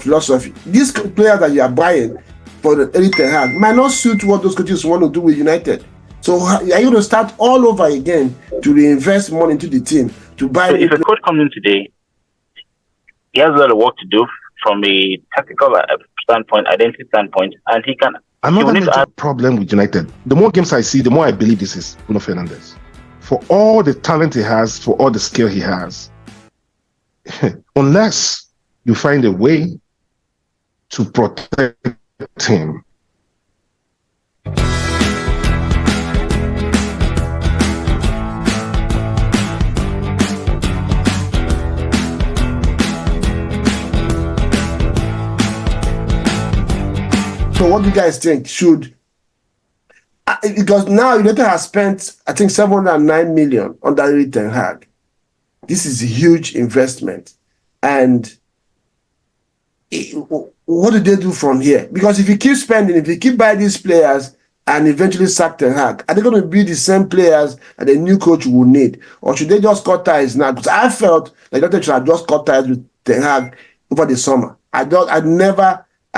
philosophy. These players that you are buying for the Erik Ten Hag might not suit what those coaches want to do with United. So are you going to start all over again to reinvest money into the team to buy? So if a coach comes in today, he has a lot of work to do from a tactical standpoint, identity standpoint, and he can. Another major problem with United, the more games I see, the more I believe this is Bruno Fernandes. For all the talent he has, for all the skill he has, unless you find a way to protect him. So what do you guys think? Should because now United has spent, I think, 709 million on that Erik Ten Hag. This is a huge investment, and what do they do from here? Because if you keep spending, if you keep buying these players and eventually sack Ten Hag, are they going to be the same players that the new coach will need, or should they just cut ties now? Because I felt like United should have just cut ties with Ten Hag over the summer. I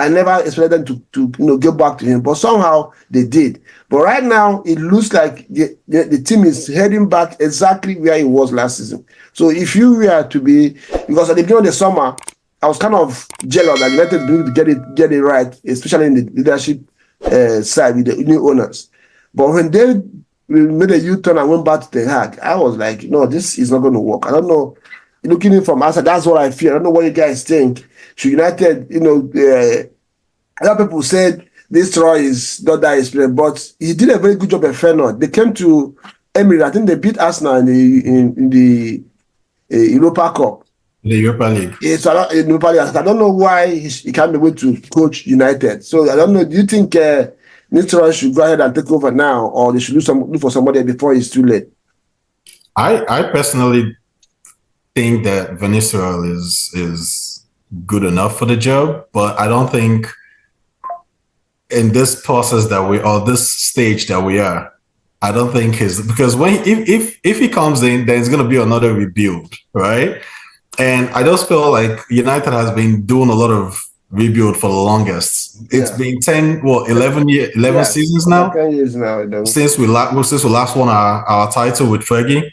never expected them to get back to him, but somehow they did. But right now, it looks like the team is heading back exactly where it was last season. So if you were to be, because at the beginning of the summer, I was kind of jealous that United didn't get it right, especially in the leadership side with the new owners. But when they made a U-turn and went back to Ten Hag, I was like, no, this is not going to work. I don't know. Looking in from outside, that's what I feel. I don't know what you guys think. Should United, other people said this Troy is not that experienced, but he did a very good job at Feyenoord. They came to Emirates. I think they beat Arsenal in the Europa Cup. The Europa League. It's Europa League. I don't know why he can't be able to coach United. So I don't know. Do you think Nistelrooy should go ahead and take over now, or they should look for somebody before it's too late? I personally think that Van Nistelrooy is good enough for the job, but I don't think in this process this stage that we are, I don't think because if he comes in, then it's going to be another rebuild, right? And I just feel like United has been doing a lot of rebuild for the longest. It's been 11 seasons now. 10 years now. Since we last won our title with Fergie.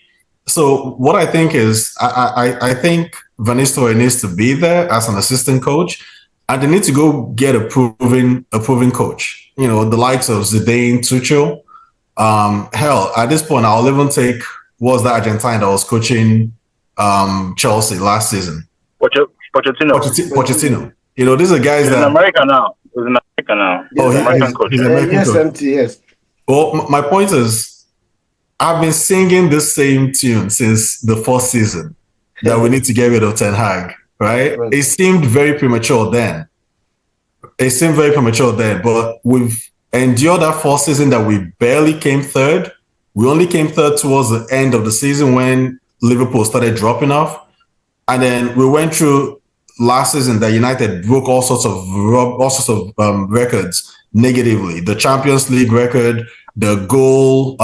So what I think is, I think Van Nistelrooy needs to be there as an assistant coach, and they need to go get a proven coach. The likes of Zidane, Tuchel. Hell, at this point, I'll even take the Argentine that was coaching Chelsea last season. Pochettino. These are guys that. He's in America now. He's in America now. He's an American coach. He's an American coach. Yes. Well, my point is, I've been singing this same tune since the first season that we need to get rid of Ten Hag, right? It seemed very premature then. But we've endured that first season that we barely came third. We only came third towards the end of the season when Liverpool started dropping off. And then we went through last season that United broke all sorts of records negatively. The Champions League record, the goal...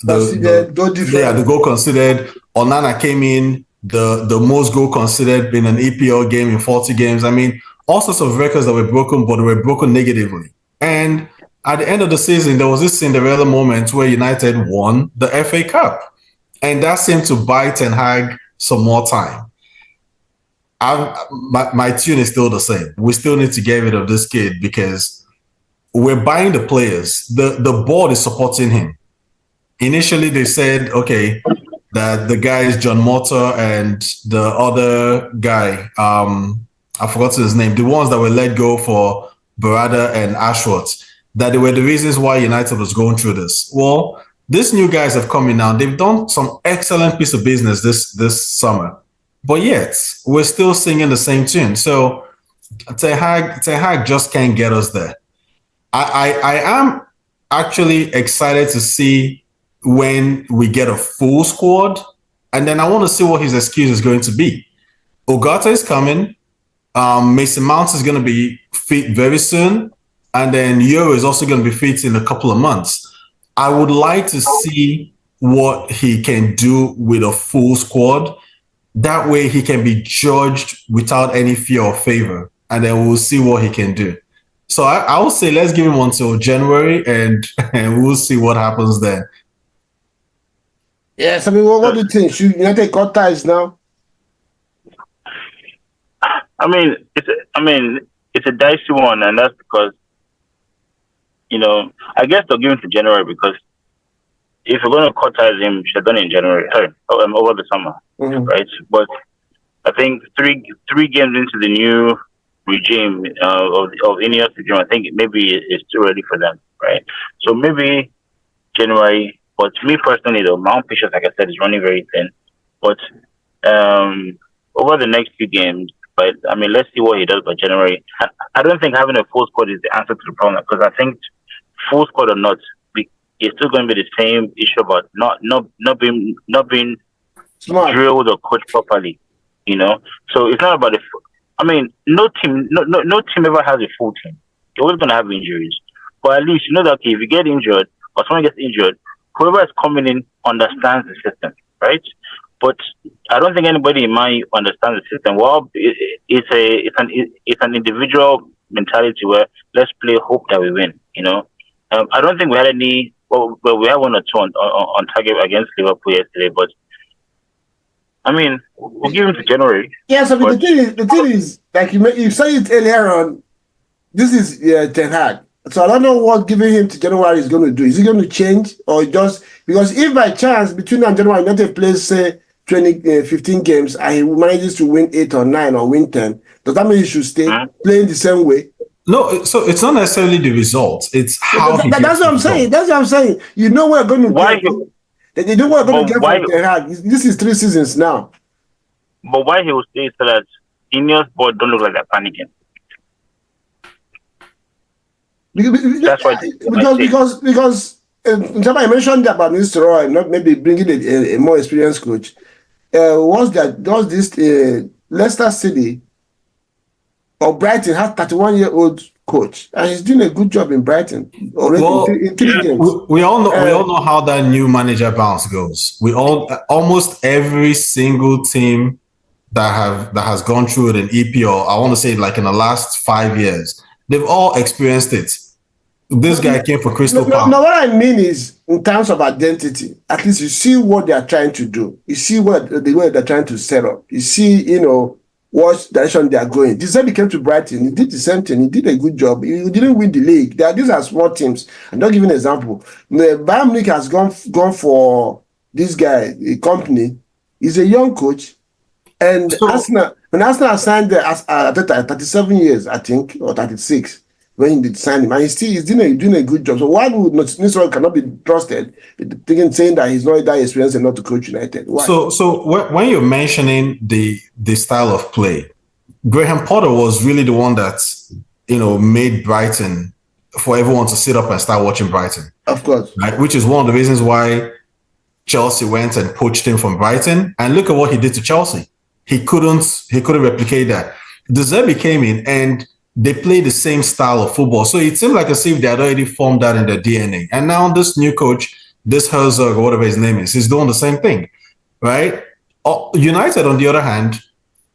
the goal considered. Onana came in, the most goal considered in an EPL game in 40 games. I mean, all sorts of records that were broken, but they were broken negatively. And at the end of the season, there was this Cinderella moment where United won the FA Cup. And that seemed to buy Ten Hag some more time. My tune is still the same. We still need to get rid of this kid because we're buying the players. The board is supporting him. Initially, they said, okay, that the guys, John Motter and the other guy, I forgot his name, the ones that were let go for Barada and Ashworth, that they were the reasons why United was going through this. Well, these new guys have come in now. They've done some excellent piece of business this summer. But yet, we're still singing the same tune. So Ten Hag just can't get us there. I am actually excited to see when we get a full squad, and then I want to see what his excuse is going to be. Ogata is coming. Mason Mount is going to be fit very soon, and then Euro is also going to be fit in a couple of months. I would like to see what he can do with a full squad. That way he can be judged without any fear or favor. and then we'll see what he can do. So I would say let's give him until January, and we'll see what happens then. Yes, I mean, what do you think? Should United cut ties now? I mean, it's a dicey one, and that's because, I guess they'll give him to January, because if you're going to cut ties him, you should have done it in January, over the summer, right? But I think three games into the new regime of Ineos regime, I think maybe it's too early for them, right? So maybe January. But me personally, though, my own patience, like I said, is running very thin. But over the next few games, right? I mean, let's see what he does by January. I don't think having a full squad is the answer to the problem, because I think full squad or not, it's still going to be the same issue about not being Smart. drilled or coached properly. So it's not about no team ever has a full team. You're always going to have injuries, but at least you know that if you get injured or someone gets injured, whoever is coming in understands the system, right? But I don't think anybody in mind understands the system. Well, it's an individual mentality where let's play, hope that we win. I don't think we had any. Well, we had one or two on target against Liverpool yesterday, but I mean, we'll give him to January. Yes, I mean, the thing is, like you said it earlier on, this is Ten Hag. So I don't know what giving him to January is going to do. Is he going to change, or just because if by chance between now and January United plays say 15 games and he manages to win 8 or 9 or win 10, does that mean he should stay playing the same way? No, so it's not necessarily the results; it's how. That's what I'm saying. That's what I'm saying. You know we're going to get. They know what we're going to get from Ten Hag. This is 3 seasons now. But why he will stay so that Ineos board don't look like they're panicking? Because I mentioned about Mr. Roy not maybe bringing a more experienced coach. Was this Leicester City or Brighton has 31-year-old coach, and he's doing a good job in Brighton already in 3 games. We all know how that new manager bounce goes. Almost every single team that has gone through an EPL, I want to say like in the last 5 years, they've all experienced it. This guy came for Crystal Palace. No, what I mean is, in terms of identity, at least you see what they are trying to do. You see the way they're trying to set up. You see, what direction they are going. This time he came to Brighton, he did the same thing. He did a good job. He didn't win the league. These are small teams. I'm not giving an example. Bayern Munich has gone for this guy, a company. He's a young coach. And when Arsenal signed at that time, 37 years, I think, or 36, when they signed him, and he's doing a good job. So why would Nisro cannot be trusted, saying that he's not that experienced enough to coach United? Why? So when you're mentioning the style of play, Graham Potter was really the one that made Brighton for everyone to sit up and start watching Brighton. Of course, right? Which is one of the reasons why Chelsea went and poached him from Brighton. And look at what he did to Chelsea. He couldn't replicate that. De Zerbi came in and they play the same style of football. So it seemed like as if they had already formed that in their DNA. And now this new coach, this Herzog or whatever his name is, he's doing the same thing, right? United, on the other hand,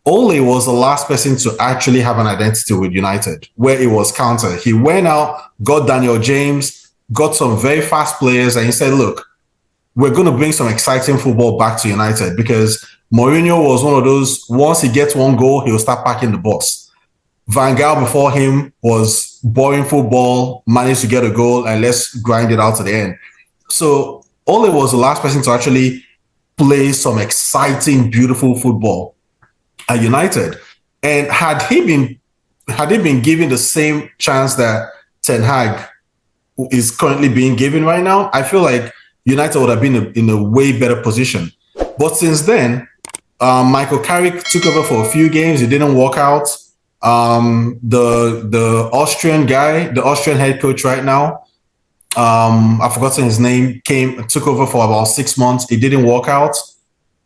Ole was the last person to actually have an identity with United, where it was counter. He went out, got Daniel James, got some very fast players, and he said, look, we're going to bring some exciting football back to United, because Mourinho was one of those, once he gets one goal, he'll start packing the box. Van Gaal before him was boring football, managed to get a goal, and let's grind it out to the end. So Ole was the last person to actually play some exciting, beautiful football at United. And had he been given the same chance that Ten Hag is currently being given right now, I feel like United would have been in a way better position. But since then, Michael Carrick took over for a few games. It didn't work out. The Austrian guy, the Austrian head coach right now, I've forgotten his name, took over for about 6 months. It didn't work out.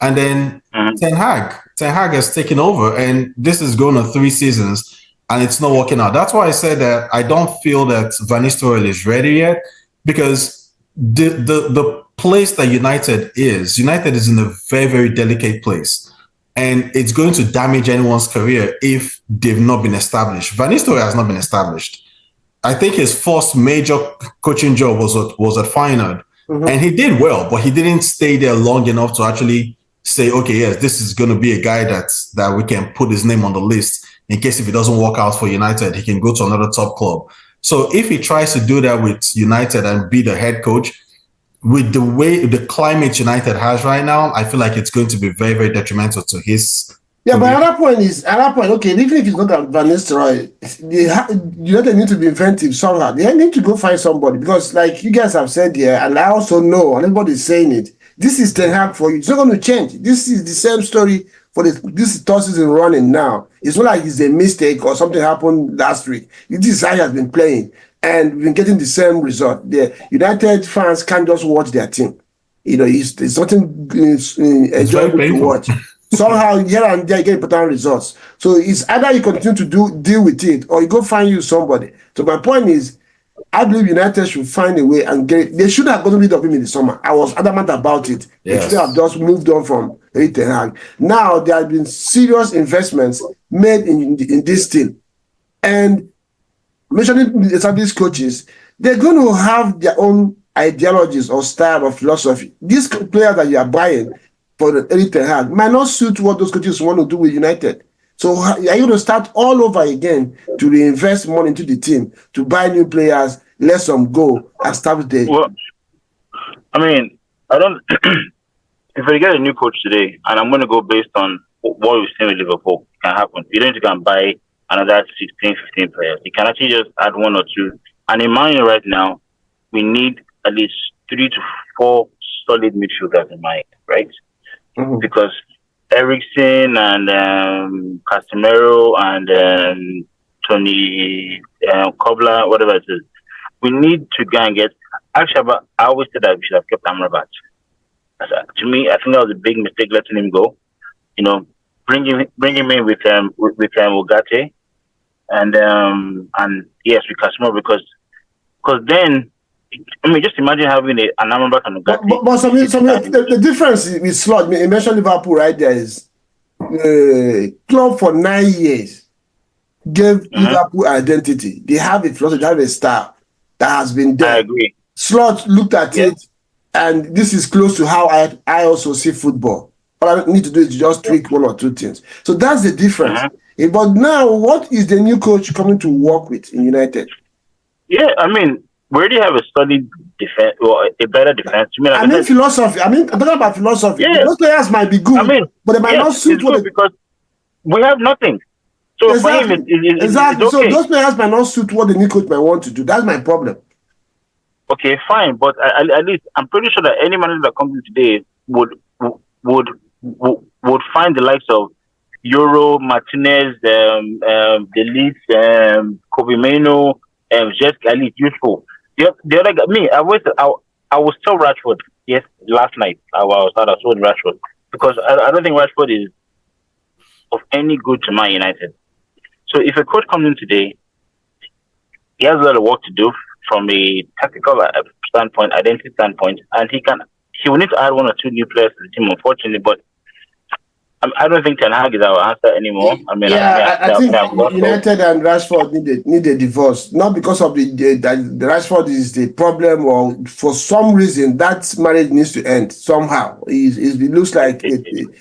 And then Ten Hag has taken over, and this is going on 3 seasons and it's not working out. That's why I said that I don't feel that Van Nistelrooy is ready yet, because the place that United is in a very, very delicate place. And it's going to damage anyone's career if they've not been established. Van Nistelrooy has not been established. I think his first major coaching job was at Feyenoord. And he did well, but he didn't stay there long enough to actually say, okay, yes, this is going to be a guy that we can put his name on the list in case if it doesn't work out for United, he can go to another top club. So if he tries to do that with United and be the head coach, with the climate United has right now, I feel like it's going to be very, very detrimental to his. Yeah, but another point, okay, even if it's not Van Nistelrooy, United need to be inventive somehow. They need to go find somebody because, like you guys have said here, and I also know, and everybody's saying it, this is Ten Hag for you. It's not going to change. This is the same story for this third season running now. It's not like it's a mistake or something happened last week. This guy has been playing. And we've been getting the same result. The United fans can't just watch their team. It's something enjoyable to watch. Somehow, here and there, you get important results. So it's either you continue to deal with it or you go find you somebody. So my point is, I believe United should find a way and get. They should have gotten rid of him in the summer. I was adamant about it. Yes. They should have just moved on from Erik Ten Hag. Now there have been serious investments made in this team, and mentioning established coaches, they're going to have their own ideologies or style or philosophy. These players that you are buying for the Erik Ten Hag might not suit what those coaches want to do with United. So are you going to start all over again to reinvest money into the team, to buy new players, let some go, and start with the... Well, I mean, I don't... if I get a new coach today, and I'm going to go based on what we've seen with Liverpool, can happen. You don't need to go and buy another 16, 15 players. You can actually just add one or two. And in mind right now, we need at least 3 to 4 solid midfielders in mind, right? Because Eriksen and Casemiro and Tony Kobler, whatever it is, we need to go and get... Actually, but I always said that we should have kept Amrabat. To me, I think that was a big mistake letting him go. Bring him in with Ugarte. And yes, with Casemiro because then, I mean, just imagine having an Amrabat and Ugarte. But the difference with Slot, you mentioned Liverpool right there, is club for 9 years gave Liverpool identity. They have a philosophy, they have a style that has been there. I agree. Slot looked at it, and this is close to how I also see football. All I need to do is just tweak 1 or 2 things. So that's the difference. But now, what is the new coach coming to work with in United? Yeah, I mean, we already have a solid defense, or a better defense. I mean philosophy. I'm talking about philosophy. Yeah. Those players might be good, but they might not suit what because we have nothing. So exactly. For him, exactly. It's okay. So those players might not suit what the new coach might want to do. That's my problem. Okay, fine, but at least I'm pretty sure that any manager that comes in today would find the likes of Euro, Martinez, Delete, Kobe Mano, just at least useful. The other guy, I was tell Rashford. Yes, last night I told Rashford because I don't think Rashford is of any good to Man United. So if a coach comes in today, he has a lot of work to do from a tactical standpoint, identity standpoint, and he will need to add 1 or 2 new players to the team, unfortunately, but I don't think Ten Hag is our answer anymore. I mean, I think United and Rashford need a divorce, not because of the Rashford is the problem, or for some reason that marriage needs to end somehow. It looks like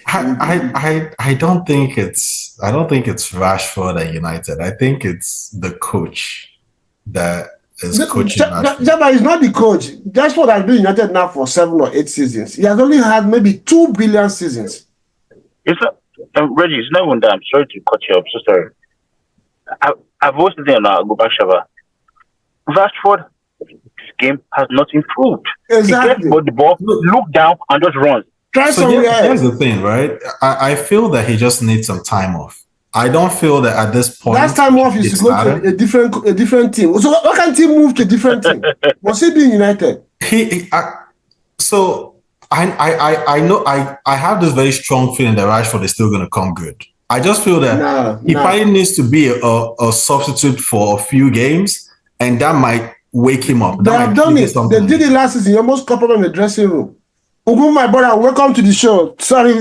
I don't think it's Rashford at United. I think it's the coach that is coaching. Jabba is not the coach. Rashford has been United now for 7 or 8 seasons. He has only had maybe 2 brilliant seasons. It's not, Reggie, it's not one that I'm sorry to cut you up. So sorry. I've always said that go back, Shaba. Rashford's game has not improved. Exactly. He gets the ball, look down, and just runs. Here's the thing, right? I feel that he just needs some time off. I don't feel that at this point. Last time off is to go to a different team. So why can't he move to a different team? Was he being United? I know I have this very strong feeling that Rashford is still going to come good. I just feel that he probably needs to be a substitute for a few games, and that might wake him up. They have done it. They did it last season. You almost coupled in the dressing room. Ugu, my brother, welcome to the show. Sorry,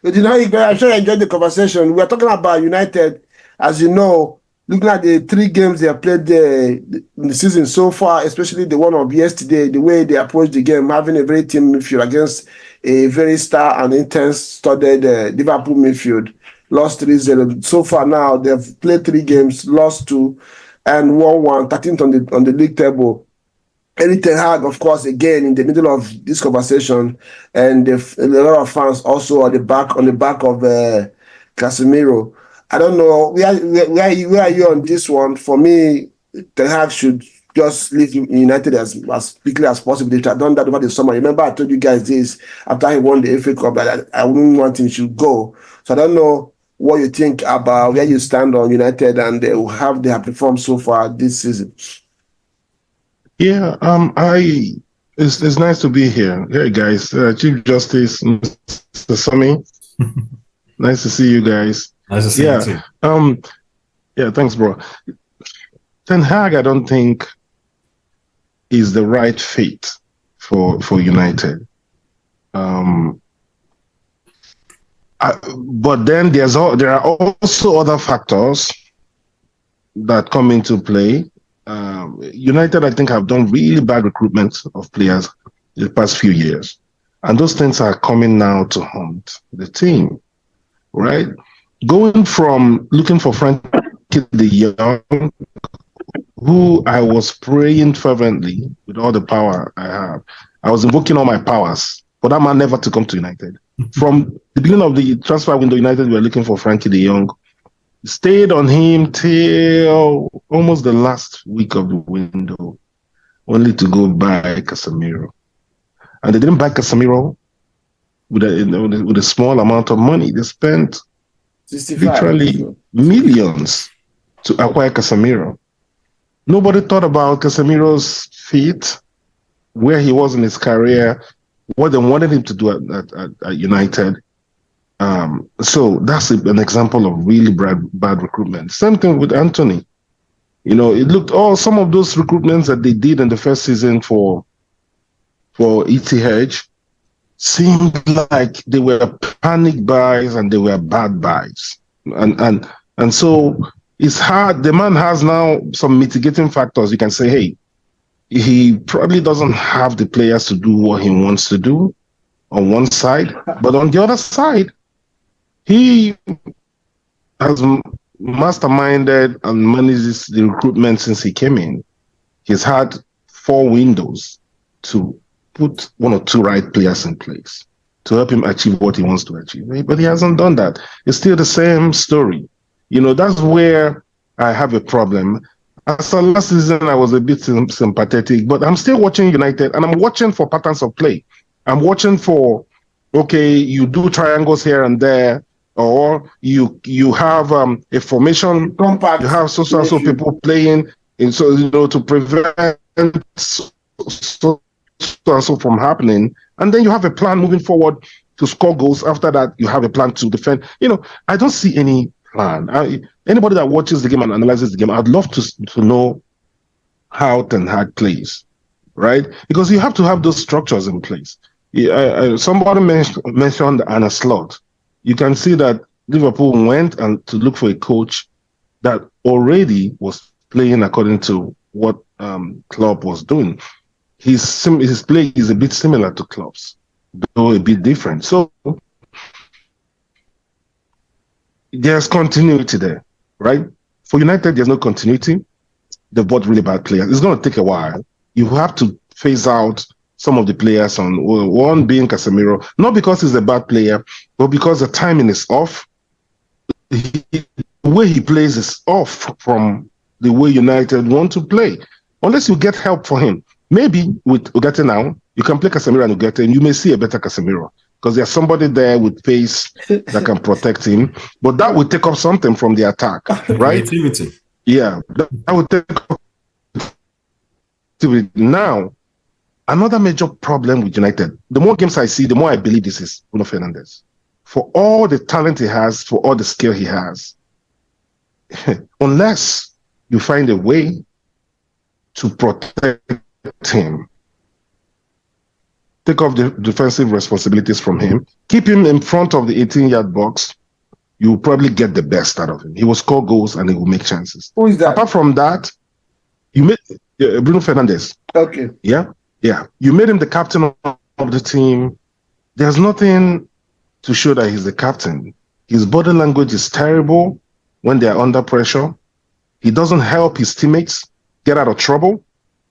I'm sure you enjoyed the conversation. We are talking about United, as you know, looking at the 3 games they have played in the season so far, especially the one of yesterday, the way they approached the game, having a very team midfield against a very star and intense studded Liverpool midfield. Lost 3-0. So far now, they've played 3 games, lost 2, and won 1, 13th on the league table. Erik Ten Hag, of course, again in the middle of this conversation, and a lot of fans also on the back of Casemiro. I don't know where are you on this one. For me, Ten Hag should just leave United as quickly as possible. They have done that over the summer. Remember, I told you guys this after he won the FA Cup that I wouldn't want him to go. So I don't know what you think about where you stand on United and how they have performed so far this season. Yeah, it's nice to be here. Hey guys, Chief Justice, Mr. Sami. Nice to see you guys. Nice to see you too. Yeah, thanks, bro. Ten Hag, I don't think is the right fit for United. But then there are also other factors that come into play. United, I think, have done really bad recruitment of players in the past few years. And those things are coming now to haunt the team, right? Going from looking for Frankie de Jong, who I was praying fervently with all the power I have. I was invoking all my powers for that man never to come to United. From the beginning of the transfer window, United were looking for Frankie de Jong. Stayed on him till almost the last week of the window, only to go buy Casemiro. And they didn't buy Casemiro with a small amount of money. They spent literally millions to acquire Casemiro. Nobody thought about Casemiro's feet, where he was in his career, what they wanted him to do at United. So that's an example of really bad recruitment. Same thing with Anthony. It looked some of those recruitments that they did in the first season for ETH seemed like they were panic buys and they were bad buys. And so it's hard. The man has now some mitigating factors. You can say, hey, he probably doesn't have the players to do what he wants to do on one side, but on the other side, he has masterminded and manages the recruitment since he came in. He's had 4 windows to put 1 or 2 right players in place to help him achieve what he wants to achieve. But he hasn't done that. It's still the same story. That's where I have a problem. As of last season, I was a bit sympathetic, but I'm still watching United, and I'm watching for patterns of play. I'm watching for, okay, you do triangles here and there, or you have a formation. Compact. You have so people playing, and so to prevent so from happening, and then you have a plan moving forward to score goals. After that, you have a plan to defend. I don't see any plan. Anybody that watches the game and analyzes the game, I'd love to know how Ten Hag plays, right? Because you have to have those structures in place. Somebody mentioned Anna Slot. You can see that Liverpool went to look for a coach that already was playing according to what Klopp was doing. His play is a bit similar to Klopp's, though a bit different. So there's continuity there, right? For United, there's no continuity. They've bought really bad players. It's going to take a while. You have to phase out some of the players, on one being Casemiro, not because he's a bad player, but because the timing is off. The way he plays is off from the way United want to play. Unless you get help for him. Maybe with Ugarte now, you can play Casemiro and Ugarte, and you may see a better Casemiro because there's somebody there with pace that can protect him. But that will take up something from the attack, right? Creativity. Yeah, that would take up activity. Now, another major problem with United, the more games I see, the more I believe this is Bruno Fernandes. For all the talent he has, for all the skill he has, unless you find a way to protect him, take off the defensive responsibilities from him, keep him in front of the 18-yard box, you will probably get the best out of him. He will score goals and he will make chances. Who is that? Apart from that, you made Bruno Fernandes. Okay. Yeah. You made him the captain of the team. There's nothing to show that he's the captain. His body language is terrible when they are under pressure. He doesn't help his teammates get out of trouble.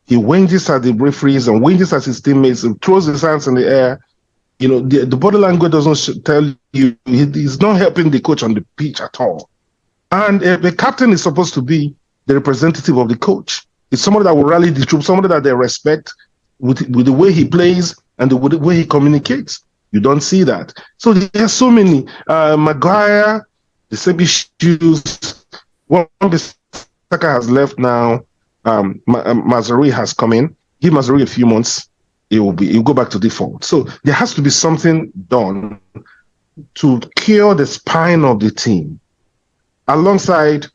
He whinges at the referees and whinges at his teammates and throws his hands in the air. You know, the body language doesn't tell you. He's not helping the coach on the pitch at all. And the captain is supposed to be the representative of the coach. It's somebody that will rally the troops, somebody that they respect with the way he plays and the way he communicates. You don't see that. So there's so many. Maguire, the same issues. One Saka has left now. Mazraoui has come in. Give Mazraoui a few months, he'll go back to default. So there has to be something done to cure the spine of the team, alongside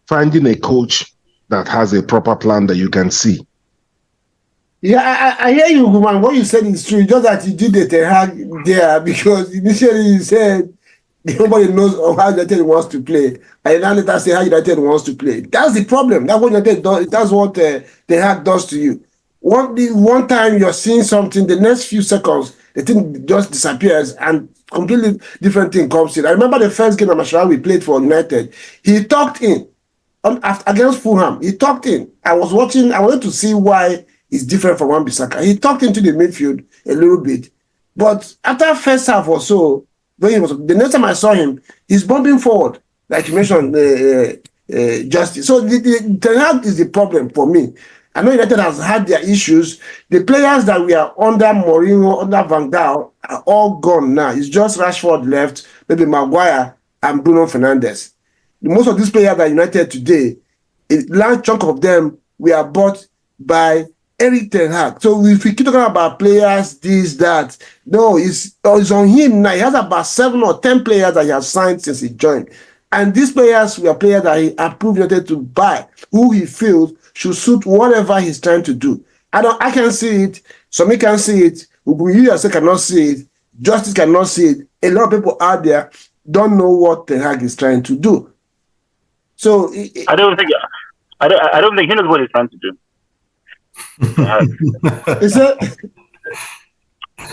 finding a coach that has a proper plan that you can see. Yeah, I hear you, man. What you said is true. Just that you did the Ten Hag there, because initially you said nobody knows how United wants to play, and then later say how United wants to play. That's the problem. That's what United does. That's what Ten Hag does to you. One time you're seeing something, the next few seconds the thing just disappears and completely different thing comes in. I remember the first game that Masraoui played for United. He tucked in against Fulham. He tucked in. I wanted to see why it's different from Wan-Bissaka. He tucked into the midfield a little bit. But after first half or so, the next time I saw him, he's bumping forward, like you mentioned, Justice. So the Ten Hag is the problem for me. I know United has had their issues. The players that we are under Mourinho, under Van Gaal, are all gone now. It's just Rashford left, maybe Maguire and Bruno Fernandes. Most of these players that are United today, a large chunk of them were bought by Erik Ten Hag. So if we keep talking about players, this, that, no, it's on him now. He has about 7 or 10 players that he has signed since he joined. And these players were players that he approved United to buy, who he feels should suit whatever he's trying to do. I can see it. Some can see it. You cannot see it. Justice cannot see it. A lot of people out there don't know what Ten Hag is trying to do. So I don't think he knows what he's trying to do. Is it?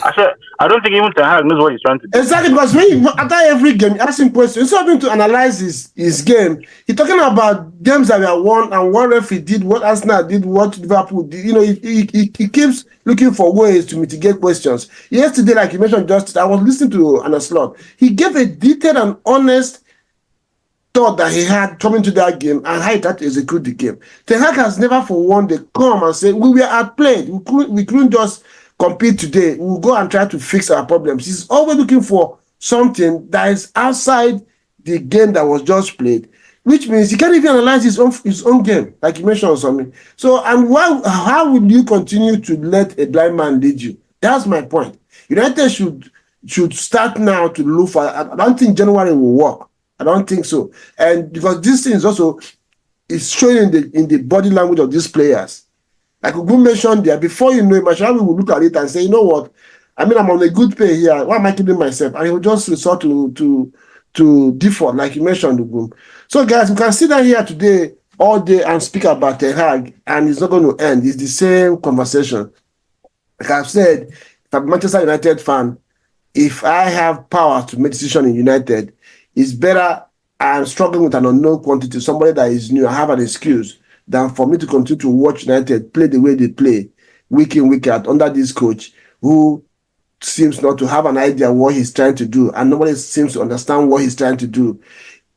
I said, I don't think even Ten Hag knows what he's trying to do. Exactly, because after every game, you ask him questions. Instead of him to analyze his game, he's talking about games that were won and what referee did, what Arsenal did, what Liverpool did. You know, he keeps looking for ways to mitigate questions. Yesterday, like you mentioned, Justice, I was listening to Anna Slot. He gave a detailed and honest thought that he had coming to that game and how he tried to execute the game. Ten Hag has never for one day come and say, we were outplayed. We couldn't just compete today. We'll go and try to fix our problems. He's always looking for something that is outside the game that was just played, which means he can't even analyze his own game, like you mentioned or something. So, and how will you continue to let a blind man lead you? That's my point. United should start now to look for. I don't think January will work. I don't think so. And because this thing is also showing in the body language of these players. Like we mentioned there, before you know it, Masraoui will look at it and say, you know what? I mean, I'm on a good pay here. Why am I kidding myself? And he will just resort to default, like you mentioned, Ugum. So, guys, we can sit down here today all day and speak about Ten Hag, and it's not going to end. It's the same conversation. Like I've said, if I'm a Manchester United fan, if I have power to make decision in United, it's better I'm struggling with an unknown quantity, somebody that is new, I have an excuse, than for me to continue to watch United play the way they play, week in, week out, under this coach who seems not to have an idea what he's trying to do, and nobody seems to understand what he's trying to do.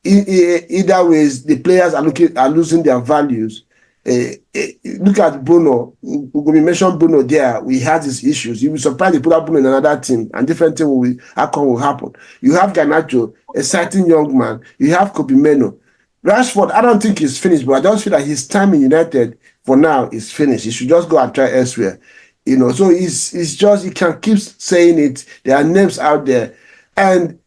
Either ways, the players are losing their values. Look at Bruno. We mentioned Bruno there. We had his issues. You will be surprised they put up Bruno in another team, and different thing will happen. You have Garnacho, a certain young man. You have Kobe Meno. Rashford, I don't think he's finished, but I just feel that his time in United for now is finished. He should just go and try elsewhere. You know, so it's just, he can keep saying it. There are names out there. And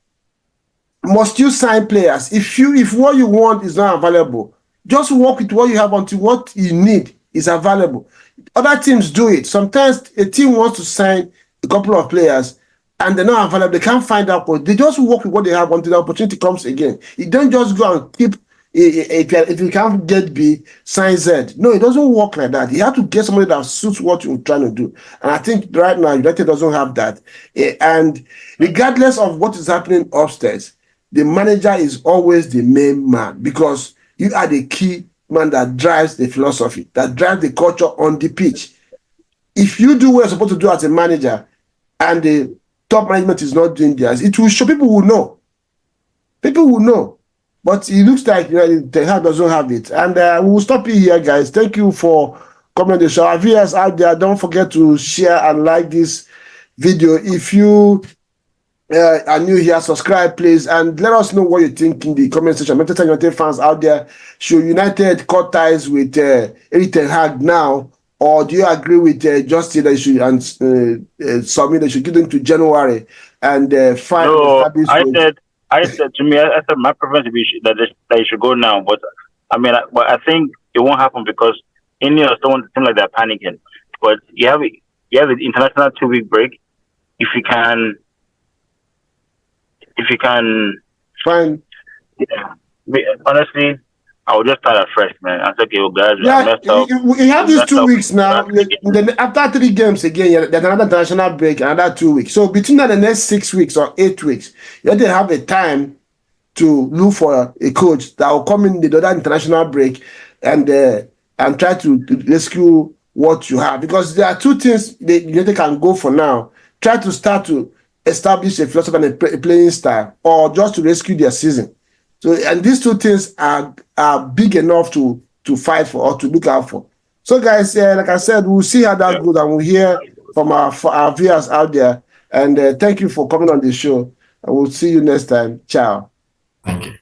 must you sign players? If what you want is not available, just work with what you have until what you need is available. Other teams do it. Sometimes a team wants to sign a couple of players, and they're not available. They can't find out, but they just work with what they have until the opportunity comes again. You don't just go and keep. If you can't get B, sign Z. No, it doesn't work like that. You have to get somebody that suits what you're trying to do. And I think right now, United doesn't have that. And regardless of what is happening upstairs, the manager is always the main man, because you are the key man that drives the philosophy, that drives the culture on the pitch. If you do what you're supposed to do as a manager and the top management is not doing theirs, it will show. People will know. People will know. But it looks like Ten Hag doesn't have it. And we will stop it here, guys. Thank you for coming on the show. Our viewers out there, don't forget to share and like this video. If you are new here, subscribe, please. And let us know what you think in the comment section. Manchester United fans out there, should United cut ties with Erik Ten Hag now? Or do you agree with Justin that you should submit? They should give them to January and find no, I said my preference would be that they should go now, but I think it won't happen because India don't seem like they're panicking. But you have an international 2-week break. If you can fine. Yeah, honestly, I would just start afresh, man. I said, okay, well, guys, we have these 2 weeks now. Then after 3 games again, there's another international break, another 2 weeks. So between the next 6 weeks or 8 weeks, you have to have a time to look for a coach that will come in the other international break and try to rescue what you have. Because there are 2 things they can go for now. Try to start to establish a philosophy and a playing style, or just to rescue their season. So, and these 2 things are big enough to fight for or to look out for. So, guys, like I said, we'll see how that goes, and we'll hear from our viewers out there. And thank you for coming on the show. And we'll see you next time. Ciao. Thank you.